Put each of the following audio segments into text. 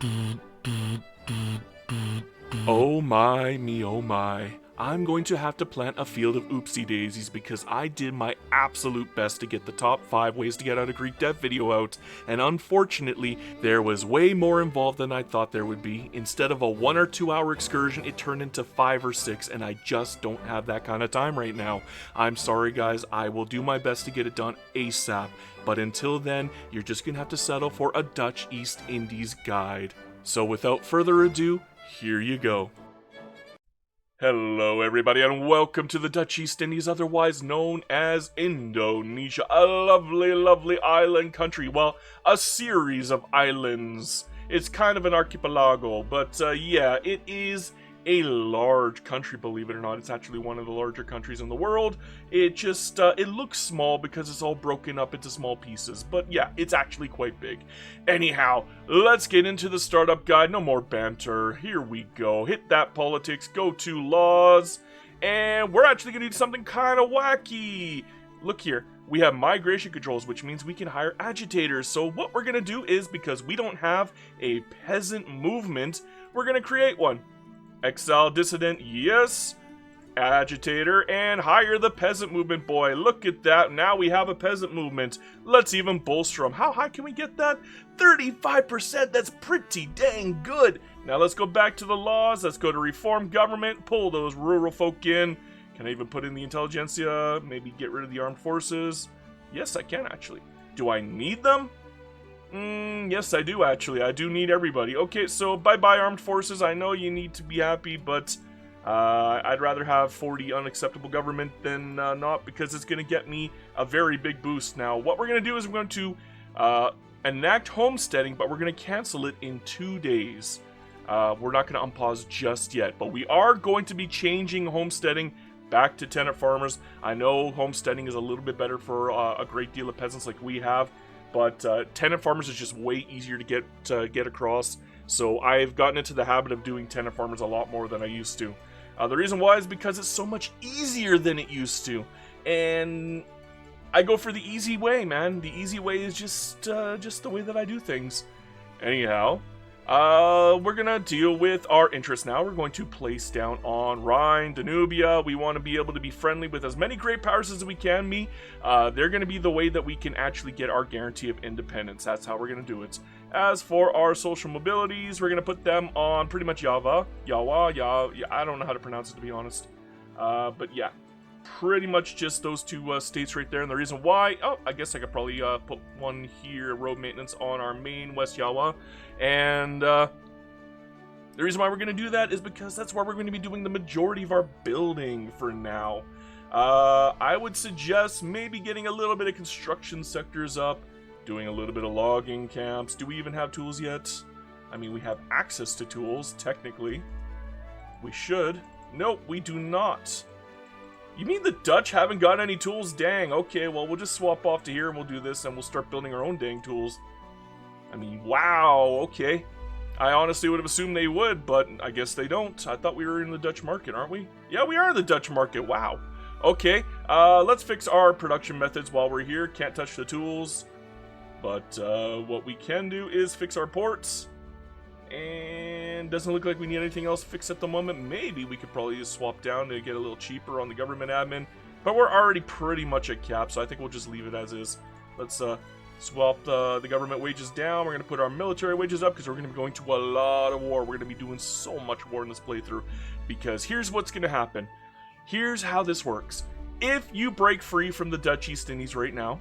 Oh my me, oh my. I'm going to have to plant a field of oopsie daisies because I did my absolute best to get the top 5 ways to get out of Greek dev video out, and unfortunately, there was way more involved than I thought there would be. Instead of a 1 or 2 hour excursion, it turned into 5 or 6, and I just don't have that kind of time right now. I'm sorry guys, I will do my best to get it done ASAP, but until then, you're just gonna have to settle for a Dutch East Indies guide. So without further ado, here you go. Hello everybody and welcome to the Dutch East Indies, otherwise known as Indonesia, a lovely, lovely island country. Well, a series of islands. It's kind of an archipelago, but yeah, it is a large country, believe it or not. It's actually one of the larger countries in the world. It just, it looks small because it's all broken up into small pieces, but yeah, it's actually quite big. Anyhow, let's get into the startup guide. No more banter. Here we go. Hit that politics, go to laws, and we're actually gonna do something kind of wacky. Look here. We have migration controls, which means we can hire agitators. So what we're gonna do is, because we don't have a peasant movement, we're gonna create one. Exile dissident, yes. Agitator, and hire the peasant movement boy. Look at that. Now we have a peasant movement. Let's even bolster them. How high can we get that? 35%. That's pretty dang good. Now let's go back to the laws. Let's go to reform government. Pull those rural folk in. Can I even put in the intelligentsia? Maybe get rid of the armed forces? Yes, I can actually. Do I need them? Yes, I do actually. I do need everybody. Okay, so bye-bye armed forces. I know you need to be happy, but I'd rather have 40 unacceptable government than not, because it's going to get me a very big boost. Now, what we're going to do is we're going to enact homesteading, but we're going to cancel it in 2 days. We're not going to unpause just yet, but we are going to be changing homesteading back to tenant farmers. I know homesteading is a little bit better for a great deal of peasants like we have, but tenant farmers is just way easier to get across. So I've gotten into the habit of doing tenant farmers a lot more than I used to. The reason why is because it's so much easier than it used to, and I go for the easy way, man. The easy way is just the way that I do things. Anyhow, we're gonna deal with our interests now. We're going to place down on Rhine, Danubia. We want to be able to be friendly with as many great powers as we can be. They're gonna be the way that we can actually get our guarantee of independence. That's how we're gonna do it. As for our social mobilities, we're gonna put them on pretty much Yawa. I don't know how to pronounce it, to be honest. But yeah, pretty much just those two states right there. And the reason why, I guess I could probably put one here, road maintenance, on our main West Yawa. And the reason why we're going to do that is because that's where we're going to be doing the majority of our building for now. I would suggest maybe getting a little bit of construction sectors up, doing a little bit of logging camps. Do we even have tools yet? I mean, we have access to tools, technically. We should. Nope, we do not. You mean the Dutch haven't got any tools? Dang, okay, well, we'll just swap off to here and we'll do this and we'll start building our own dang tools. I mean, wow, okay. I honestly would have assumed they would, but I guess they don't. I thought we were in the Dutch market, aren't we? Yeah, we are in the Dutch market, wow. Okay, let's fix our production methods while we're here. Can't touch the tools, but what we can do is fix our ports. And doesn't look like we need anything else fixed at the moment. Maybe we could probably just swap down to get a little cheaper on the government admin, but we're already pretty much at cap, so I think we'll just leave it as is. Let's swap the government wages down. We're going to put our military wages up because we're going to be going to a lot of war. We're going to be doing so much war in this playthrough, because here's what's going to happen. Here's how this works. If you break free from the Dutch East Indies right now,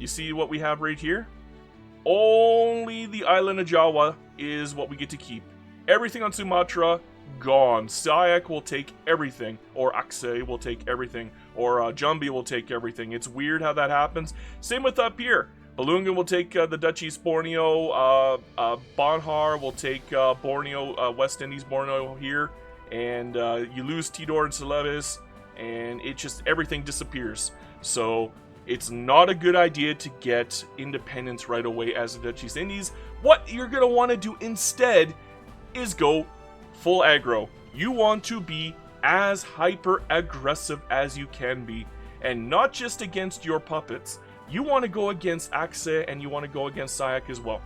you see what we have right here? Only the island of Jawa is what we get to keep. Everything on Sumatra, gone. Sayak will take everything, or Aceh will take everything, or Jambi will take everything. It's weird how that happens. Same with up here. Balungan will take the Dutch East Borneo, Banjar will take Borneo, West Indies Borneo here, and you lose Tidor and Celebes, and it just, everything disappears. So it's not a good idea to get independence right away as the Dutch East Indies. What you're going to want to do instead is go full aggro. You want to be as hyper aggressive as you can be, and not just against your puppets. You want to go against Aceh and you want to go against Sayak as well.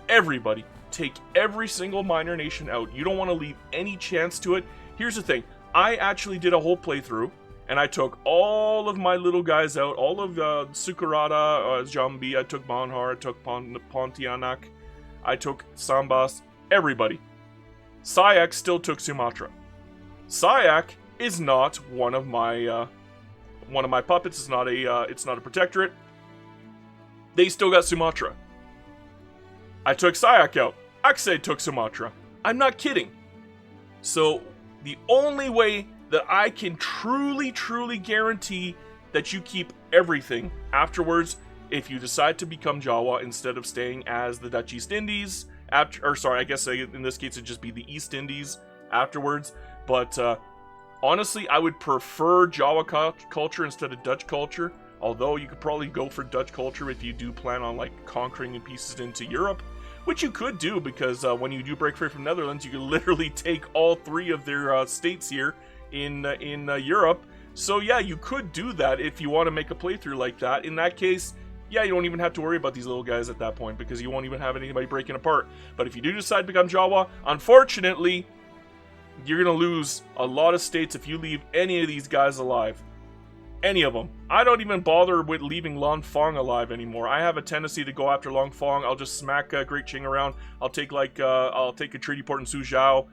Everybody. take every single minor nation out. You don't want to leave any chance to it. Here's the thing. I actually did a whole playthrough, and I took all of my little guys out. All of Sukurata, Jambi, I took Banhar, I took Pontianak, I took Sambas, everybody. Sayak still took Sumatra. Sayak is not one of my puppets. It's not a protectorate. They still got Sumatra. I took Sayak out. Akse took Sumatra. I'm not kidding. So the only way that I can truly guarantee that you keep everything afterwards, if you decide to become Jawa instead of staying as the Dutch East Indies, I guess in this case it'd just be the East Indies afterwards. But honestly, I would prefer Jawa culture instead of Dutch culture. Although you could probably go for Dutch culture if you do plan on like conquering in pieces into Europe, which you could do because when you do break free from Netherlands, you can literally take all 3 of their states here in Europe. So yeah, you could do that if you want to make a playthrough like that. In that case, yeah, you don't even have to worry about these little guys at that point because you won't even have anybody breaking apart. But if you do decide to become Jawa, unfortunately, you're going to lose a lot of states if you leave any of these guys alive. Any of them. I don't even bother with leaving Langfang alive anymore. I have a tendency to go after Langfang. I'll just smack Great Qing around. I'll take a treaty port in Suzhou.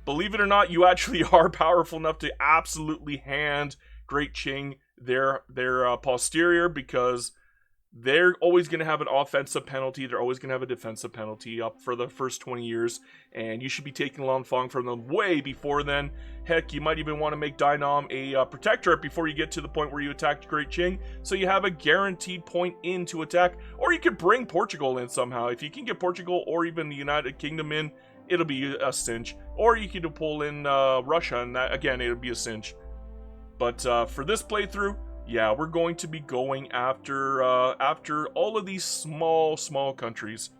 Believe it or not, you actually are powerful enough to absolutely hand Great Qing their posterior because they're always going to have an offensive penalty. They're always going to have a defensive penalty up for the first 20 years. And you should be taking Langfang from them way before then. Heck, you might even want to make Dainam a protectorate before you get to the point where you attack Great Qing. So you have a guaranteed point in to attack. Or you could bring Portugal in somehow. If you can get Portugal or even the United Kingdom in, it'll be a cinch. Or you could pull in Russia, and that, again, it'll be a cinch. But for this playthrough, yeah, we're going to be going after all of these small countries.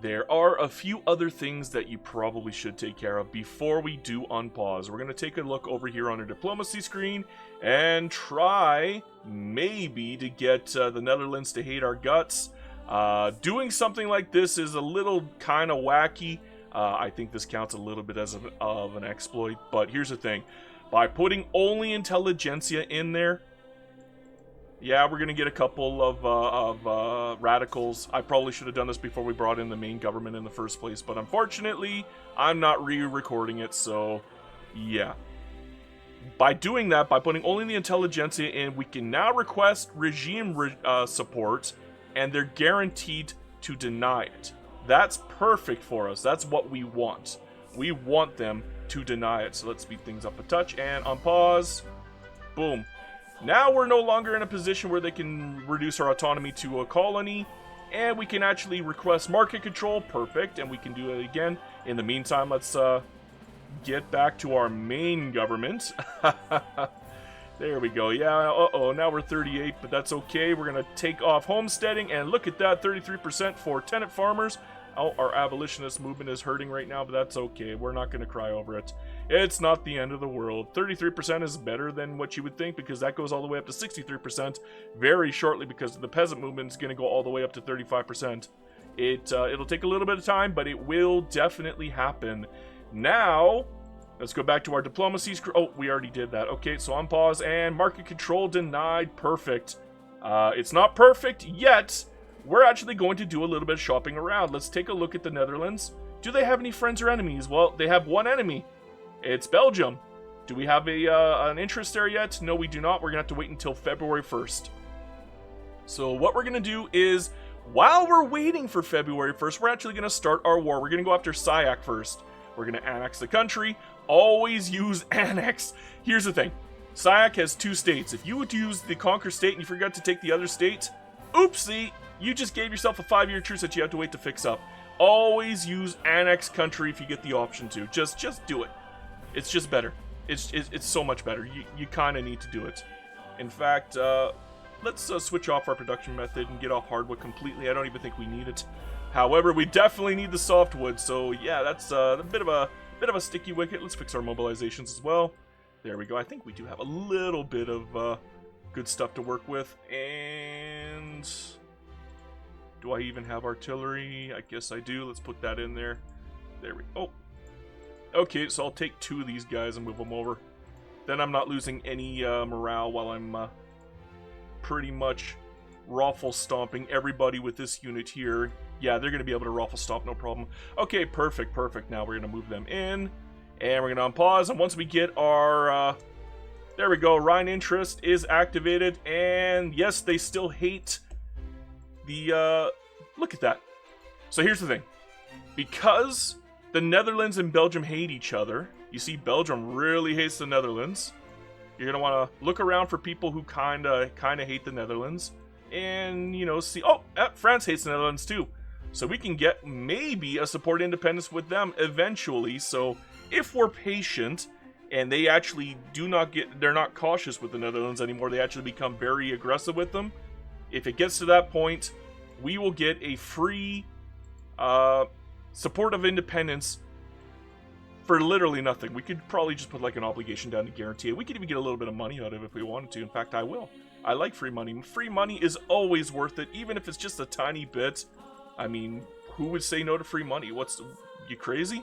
There are a few other things that you probably should take care of before we do unpause. We're going to take a look over here on our diplomacy screen and try, maybe, to get the Netherlands to hate our guts. Doing something like this is a little kind of wacky. I think this counts a little bit as of an exploit, but here's the thing. By putting only intelligentsia in there, yeah, we're going to get a couple of radicals. I probably should have done this before we brought in the main government in the first place, but unfortunately, I'm not re-recording it, so yeah. By doing that, by putting only the intelligentsia in, we can now request regime support, and they're guaranteed to deny it. That's perfect for us. That's what we want. We want them to deny it. So let's speed things up a touch, and on pause. Boom. Now we're no longer in a position where they can reduce our autonomy to a colony, and we can actually request market control. Perfect, and we can do it again. In the meantime, let's get back to our main government. There we go. Yeah, now we're 38, but that's okay. We're going to take off homesteading, and look at that, 33% for tenant farmers. Oh, our abolitionist movement is hurting right now, but that's okay. We're not going to cry over it. It's not the end of the world. 33% is better than what you would think because that goes all the way up to 63% very shortly because the peasant movement is going to go all the way up to 35%. It'll take a little bit of time, but it will definitely happen. Now, let's go back to our diplomacy. Oh, we already did that. Okay, so on pause and market control denied. Perfect. It's not perfect yet. We're actually going to do a little bit of shopping around. Let's take a look at the Netherlands. Do they have any friends or enemies? Well, they have one enemy. It's Belgium. Do we have an interest there yet? No, we do not. We're going to have to wait until February 1st. So what we're going to do is, while we're waiting for February 1st, we're actually going to start our war. We're going to go after Sayak first. We're going to annex the country. Always use annex. Here's the thing. Sayak has 2 states. If you would use the conquer state and you forgot to take the other state, oopsie, you just gave yourself a 5-year truce that you have to wait to fix up. Always use annex country if you get the option to. Just do it. It's just better. It's so much better. You kind of need to do it. In fact, let's switch off our production method and get off hardwood completely. I don't even think we need it. However, we definitely need the softwood. So yeah, that's a bit of a sticky wicket. Let's fix our mobilizations as well. There we go. I think we do have a little bit of good stuff to work with. And Do I even have artillery? I guess I do. Let's put that in there. There we go. Oh. Okay, so I'll take 2 of these guys and move them over. Then I'm not losing any morale while I'm pretty much raffle stomping everybody with this unit here. Yeah, they're going to be able to raffle stomp, no problem. Okay, perfect, perfect. Now we're going to move them in. And we're going to unpause. And once we get our... there we go. Rhine interest is activated. And yes, they still hate the... look at that. So here's the thing. Because the Netherlands and Belgium hate each other. You see, Belgium really hates the Netherlands. You're going to want to look around for people who kind of hate the Netherlands. And, you know, see... Oh, France hates the Netherlands too. So we can get maybe a support independence with them eventually. So if we're patient and they actually they're not cautious with the Netherlands anymore, they actually become very aggressive with them. If it gets to that point, we will get a free support of independence for literally nothing. We could probably just put like an obligation down to guarantee it. We could even get a little bit of money out of it if we wanted to. In fact, I will. I like free money. Free money is always worth it, even if it's just a tiny bit. I mean, who would say no to free money? You crazy?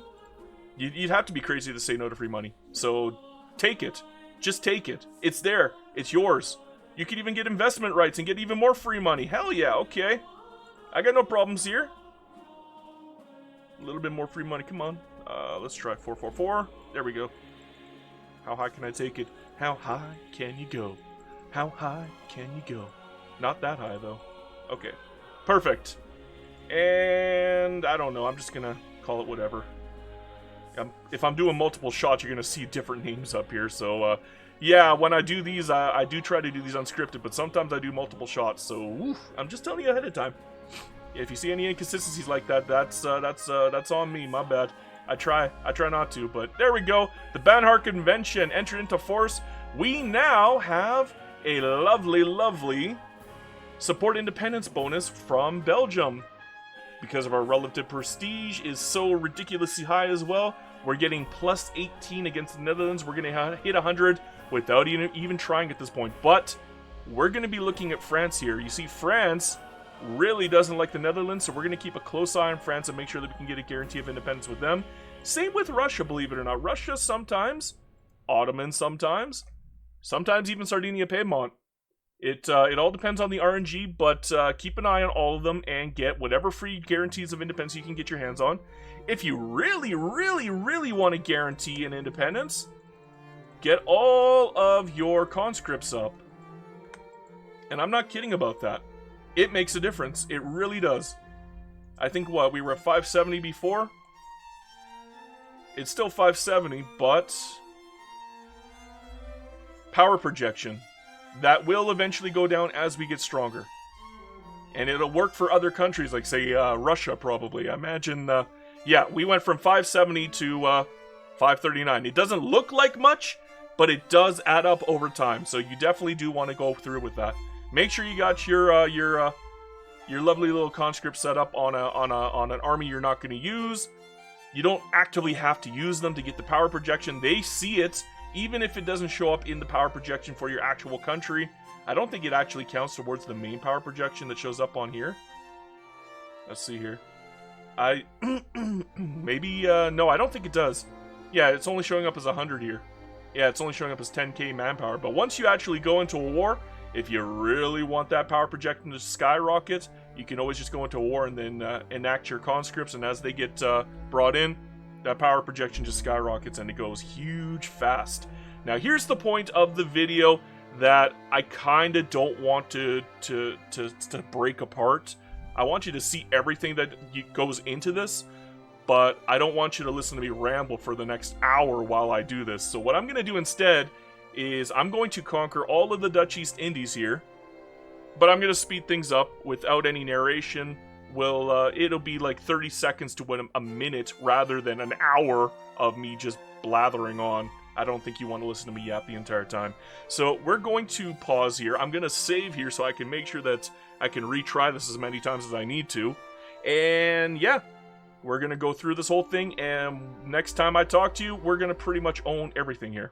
You'd have to be crazy to say no to free money. So, take it. Just take it. It's there. It's yours. You could even get investment rights and get even more free money. Hell yeah, okay. I got no problems here. A little bit more free money, come on. Let's try 444. There we go. How high can I take it? How high can you go? How high can you go? Not that high, though. Okay. Perfect. And I don't know, I'm just gonna call it whatever. If I'm doing multiple shots, you're gonna see different names up here. So, yeah, when I do these, I do try to do these unscripted, but sometimes I do multiple shots. So, oof, I'm just telling you ahead of time. If you see any inconsistencies like that, that's on me. My bad. I try not to, but there we go. The Banhart Convention entered into force. We now have a lovely, lovely support independence bonus from Belgium. Because of our relative prestige is so ridiculously high as well, we're getting plus 18 against the Netherlands. We're going to hit 100 without even trying at this point. But we're going to be looking at France here. You see, France really doesn't like the Netherlands, so we're going to keep a close eye on France and make sure that we can get a guarantee of independence with them. Same with Russia, believe it or not. Russia sometimes, Ottoman sometimes even Sardinia-Piedmont. It all depends on the RNG, but keep an eye on all of them and get whatever free guarantees of independence you can get your hands on. If you really, really, really want to guarantee an independence, get all of your conscripts up. And I'm not kidding about that. It makes a difference. It really does. I think, what, we were at 570 before? It's still 570, but... power projection. That will eventually go down as we get stronger. And it'll work for other countries, like, say, Russia, probably. I imagine, yeah, we went from 570 to 539. It doesn't look like much, but it does add up over time. So you definitely do want to go through with that. Make sure you got your lovely little conscript set up on an army you're not going to use. You don't actively have to use them to get the power projection. They see it. Even if it doesn't show up in the power projection for your actual country, I don't think it actually counts towards the main power projection that shows up on here. Let's see here. Maybe, no, I don't think it does. Yeah, it's only showing up as 100 here. Yeah, it's only showing up as 10k manpower. But once you actually go into a war, if you really want that power projection to skyrocket, you can always just go into a war and then enact your conscripts, and as they get brought in, that power projection just skyrockets and it goes huge fast. Now here's the point of the video that I kind of don't want to break apart. I want you to see everything that goes into this, but I don't want you to listen to me ramble for the next hour while I do this. So what I'm going to do instead is I'm going to conquer all of the Dutch East Indies here, but I'm going to speed things up without any narration. It'll be like 30 seconds to a minute rather than an hour of me just blathering on. I don't think you want to listen to me yap the entire time. So we're going to pause here. I'm going to save here so I can make sure that I can retry this as many times as I need to. And yeah, we're going to go through this whole thing, and next time I talk to you, we're going to pretty much own everything here.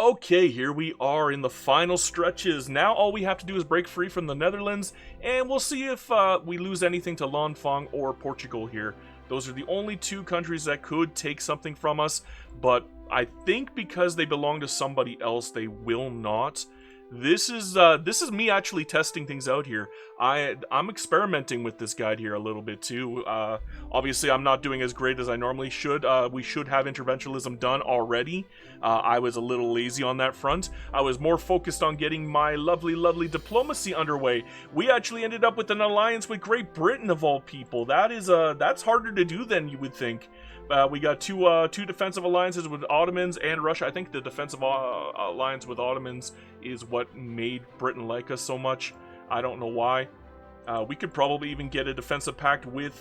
Okay, here we are in the final stretches. Now all we have to do is break free from the Netherlands, and we'll see if we lose anything to Lanfang or Portugal here. Those are the only two countries that could take something from us, but I think because they belong to somebody else, they will not. This is me actually testing things out here. I'm experimenting with this guide here a little bit too. Obviously, I'm not doing as great as I normally should. We should have interventionism done already. I was a little lazy on that front. I was more focused on getting my lovely, lovely diplomacy underway. We actually ended up with an alliance with Great Britain of all people. That's harder to do than you would think. We got two defensive alliances with Ottomans and Russia. I think the defensive alliance with Ottomans is what made Britain like us so much. I don't know why. We could probably even get a defensive pact with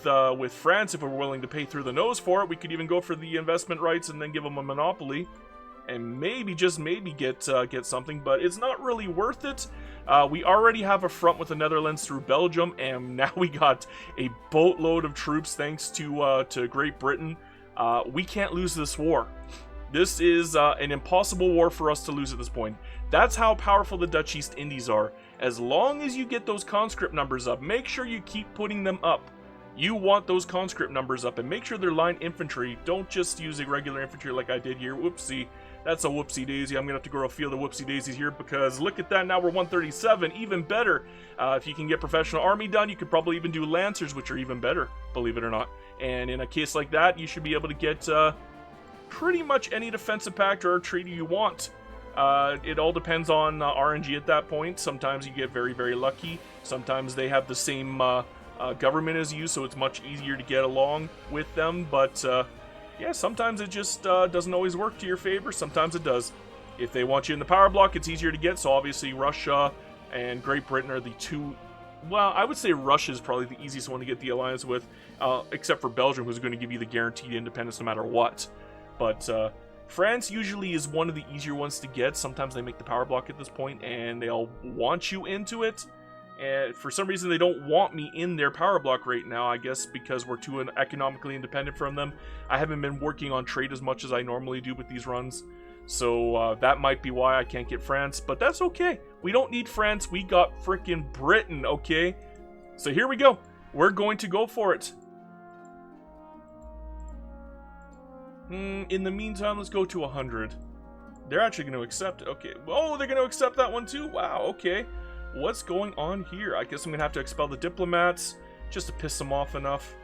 France if we're willing to pay through the nose for it. We could even go for the investment rights and then give them a monopoly, and maybe, just maybe, get something. But it's not really worth it. We already have a front with the Netherlands through Belgium, and now we got a boatload of troops thanks to Great Britain. We can't lose this war. This is an impossible war for us to lose at this point. That's how powerful the Dutch East Indies are. As long as you get those conscript numbers up, make sure you keep putting them up. You want those conscript numbers up, and make sure they're line infantry. Don't just use irregular infantry like I did here. Whoopsie. That's a whoopsie daisy. I'm going to have to grow a field of whoopsie daisies here because look at that. Now we're 137. Even better. If you can get professional army done, you could probably even do lancers, which are even better, believe it or not. And in a case like that, you should be able to get pretty much any defensive pact or treaty you want. It all depends on RNG at that point. Sometimes you get very, very lucky. Sometimes they have the same government as you, so it's much easier to get along with them. But yeah, sometimes it just doesn't always work to your favor. Sometimes it does. If they want you in the power block, it's easier to get. So obviously Russia and Great Britain are the two. Well, I would say Russia is probably the easiest one to get the alliance with, except for Belgium, who's going to give you the guaranteed independence no matter what. But France usually is one of the easier ones to get. Sometimes they make the power block at this point, and they'll want you into it. And for some reason, they don't want me in their power block right now, I guess because we're too economically independent from them. I haven't been working on trade as much as I normally do with these runs. So that might be why I can't get France, but that's okay. We don't need France. We got frickin' Britain, okay? So here we go. We're going to go for it. In the meantime, let's go to 100. They're actually going to accept it. Okay. Oh, they're going to accept that one too? Wow, okay. What's going on here? I guess I'm going to have to expel the diplomats just to piss them off enough.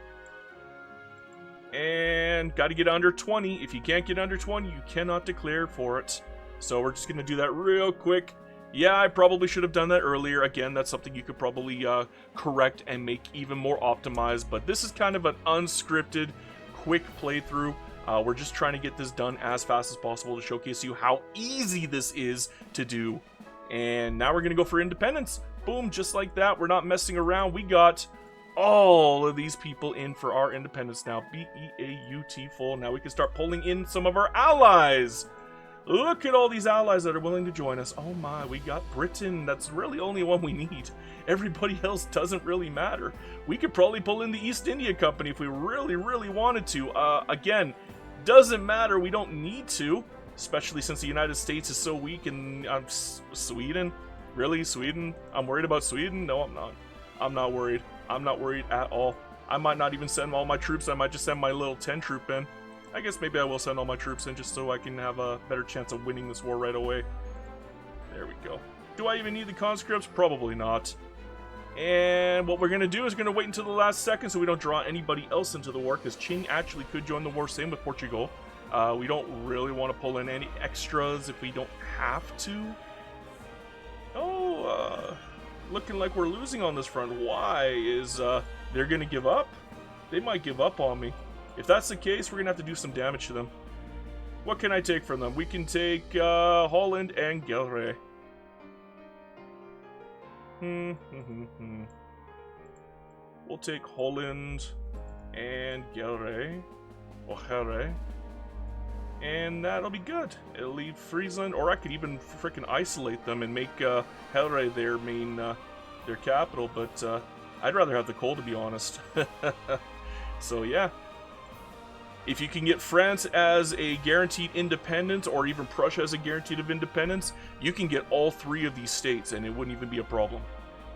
And got to get under 20. If you can't get under 20, you cannot declare for it. So we're just going to do that real quick. Yeah, I probably should have done that earlier. Again, that's something you could probably correct and make even more optimized. But this is kind of an unscripted, quick playthrough. We're just trying to get this done as fast as possible to showcase you how easy this is to do. And now we're going to go for independence. Boom, just like that. We're not messing around. We got all of these people in for our independence now. B-E-A-U-T full. Now we can start pulling in some of our allies. Look at all these allies that are willing to join us. Oh my, we got Britain. That's really only one we need. Everybody else doesn't really matter. We could probably pull in the East India Company if we really, really wanted to. Again, doesn't matter. We don't need to. Especially since the United States is so weak and Sweden? Really? Sweden? I'm worried about Sweden? No, I'm not. I'm not worried. I'm not worried at all. I might not even send all my troops. I might just send my little 10 troop in. I guess maybe I will send all my troops in just so I can have a better chance of winning this war right away. There we go. Do I even need the conscripts? Probably not. And what we're going to do is we're going to wait until the last second so we don't draw anybody else into the war, because Qing actually could join the war. Same with Portugal. We don't really want to pull in any extras if we don't have to. Oh, looking like we're losing on this front. Why? Is they're going to give up? They might give up on me. If that's the case, we're going to have to do some damage to them. What can I take from them? We can take Holland and Gelre. We'll take Holland and Gelre. Or Gelre. And that'll be good. It'll leave Friesland, or I could even frickin' isolate them and make Helre their main, their capital, but I'd rather have the coal, to be honest. So yeah. If you can get France as a guaranteed independence, or even Prussia as a guaranteed of independence, you can get all 3 of these states, and it wouldn't even be a problem.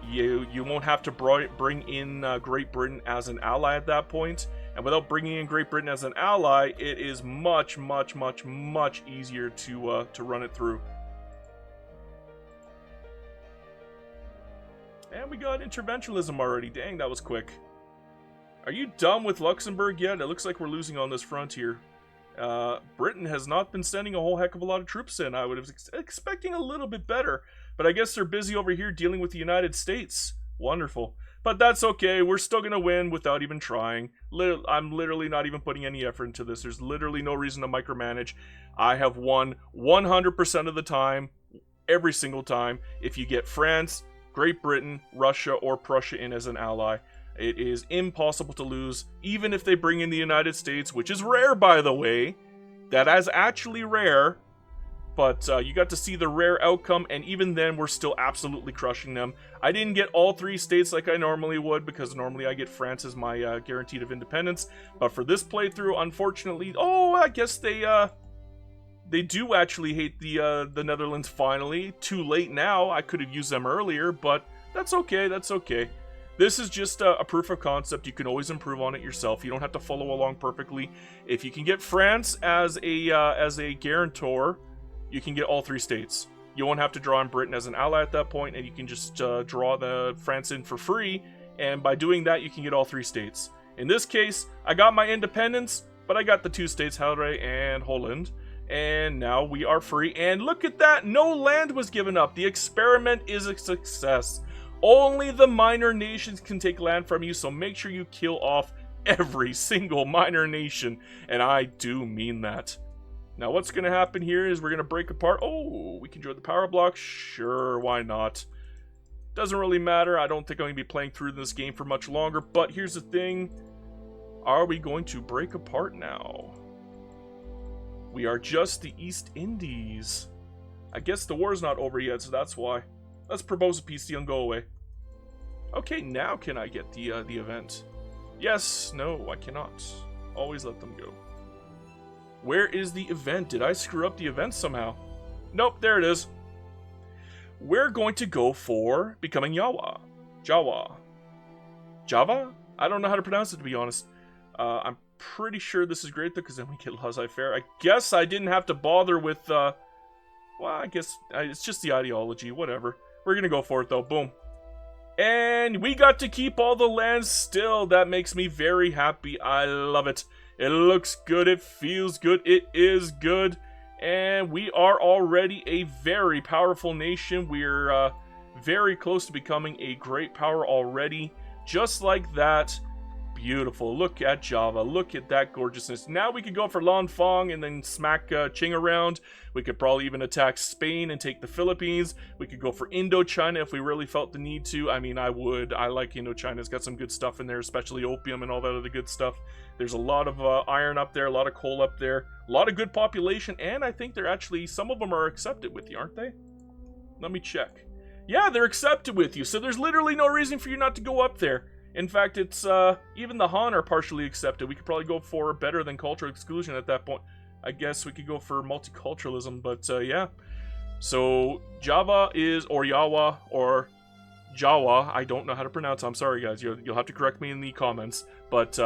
You won't have to bring in Great Britain as an ally at that point, and without bringing in Great Britain as an ally, it is much, much, much, much easier to run it through. And we got interventionism already. Dang, that was quick. Are you done with Luxembourg yet? It looks like we're losing on this frontier. Britain has not been sending a whole heck of a lot of troops in. I would have expecting a little bit better. But I guess they're busy over here dealing with the United States. Wonderful. But that's okay. We're still going to win without even trying. I'm literally not even putting any effort into this. There's literally no reason to micromanage. I have won 100% of the time, every single time, if you get France, Great Britain, Russia, or Prussia in as an ally. It is impossible to lose, even if they bring in the United States, which is rare, by the way. That is actually rare. But you got to see the rare outcome, and even then, we're still absolutely crushing them. I didn't get all 3 states like I normally would, because normally I get France as my guaranteed of independence. But for this playthrough, unfortunately, I guess they do actually hate the Netherlands finally. Too late now. I could have used them earlier, but that's okay. That's okay. This is just a proof of concept. You can always improve on it yourself. You don't have to follow along perfectly. If you can get France as a guarantor, you can get all 3 states. You won't have to draw in Britain as an ally at that point, and you can just draw the France in for free, and by doing that, you can get all 3 states. In this case, I got my independence, but I got the 2 states, Hungary and Holland, and now we are free, and look at that! No land was given up! The experiment is a success. Only the minor nations can take land from you, so make sure you kill off every single minor nation, and I do mean that. Now what's going to happen here is we're going to break apart. Oh, we can join the power block. Sure, why not? Doesn't really matter. I don't think I'm going to be playing through this game for much longer. But here's the thing. Are we going to break apart now? We are just the East Indies. I guess the war's not over yet, so that's why. Let's propose a peace deal and go away. Okay, now can I get the event? Yes, no, I cannot. Always let them go. Where is the event? Did I screw up the event somehow? Nope, there it is. We're going to go for becoming Jawa. Java? I don't know how to pronounce it, to be honest. I'm pretty sure this is great, though, because then we get laissez-faire. I guess I didn't have to bother with, well, I guess it's just the ideology, whatever. We're going to go for it, though. Boom. And we got to keep all the lands still. That makes me very happy. I love it. It looks good, it feels good, it is good, and we are already a very powerful nation. We're very close to becoming a great power already, just like that. Beautiful. Look at Java. Look at that gorgeousness. Now we could go for Lanfang and then smack Qing around. We could probably even attack Spain and take the Philippines. We could go for Indochina if we really felt the need to. I mean, I would. I like Indochina. It's got some good stuff in there, especially opium and all that other good stuff. There's a lot of iron up there, a lot of coal up there, a lot of good population, and I think they're actually, some of them are accepted with you, aren't they? Let me check. Yeah, they're accepted with you, so there's literally no reason for you not to go up there. In fact, it's, even the Han are partially accepted. We could probably go for better than cultural exclusion at that point. I guess we could go for multiculturalism, but, yeah. So, Java is, or Jawa, or Jawa, I don't know how to pronounce it. I'm sorry, guys. You'll have to correct me in the comments. But,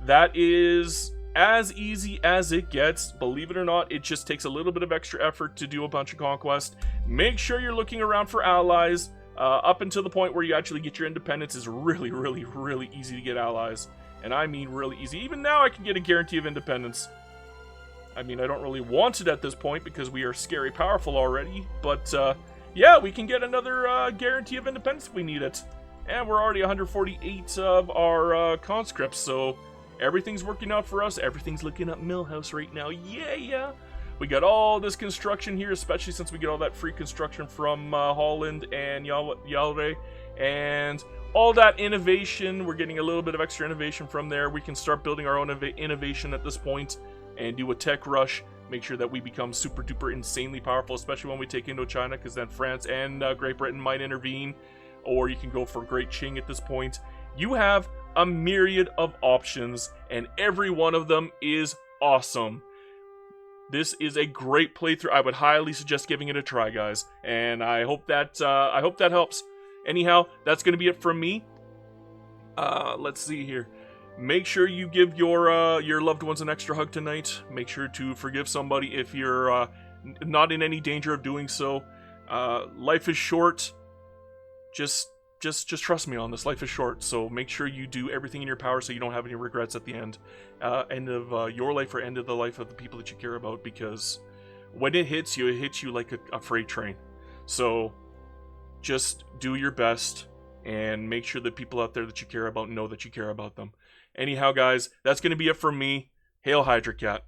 that is as easy as it gets. Believe it or not, it just takes a little bit of extra effort to do a bunch of conquest. Make sure you're looking around for allies. Up until the point where you actually get your independence is really, really, really easy to get allies. And I mean really easy. Even now I can get a guarantee of independence. I mean, I don't really want it at this point because we are scary powerful already. But, yeah, we can get another guarantee of independence if we need it. And we're already 148 of our conscripts, so everything's working out for us. Everything's looking up Millhouse right now. Yeah. We got all this construction here, especially since we get all that free construction from Holland and Yalre. And all that innovation, we're getting a little bit of extra innovation from there. We can start building our own innovation at this point and do a tech rush. Make sure that we become super duper insanely powerful, especially when we take Indochina, because then France and Great Britain might intervene. Or you can go for Great Qing at this point. You have a myriad of options, and every one of them is awesome. This is a great playthrough. I would highly suggest giving it a try, guys, and I hope that helps. Anyhow, that's gonna be it from me. Let's see here. Make sure you give your loved ones an extra hug tonight. Make sure to forgive somebody if you're not in any danger of doing so. Life is short. Just trust me on this. Life is short, so make sure you do everything in your power so you don't have any regrets at the end of your life or end of the life of the people that you care about. Because when it hits you like a freight train. So just do your best and make sure that people out there that you care about know that you care about them. Anyhow, guys, that's going to be it from me. Hail Hydra Cat.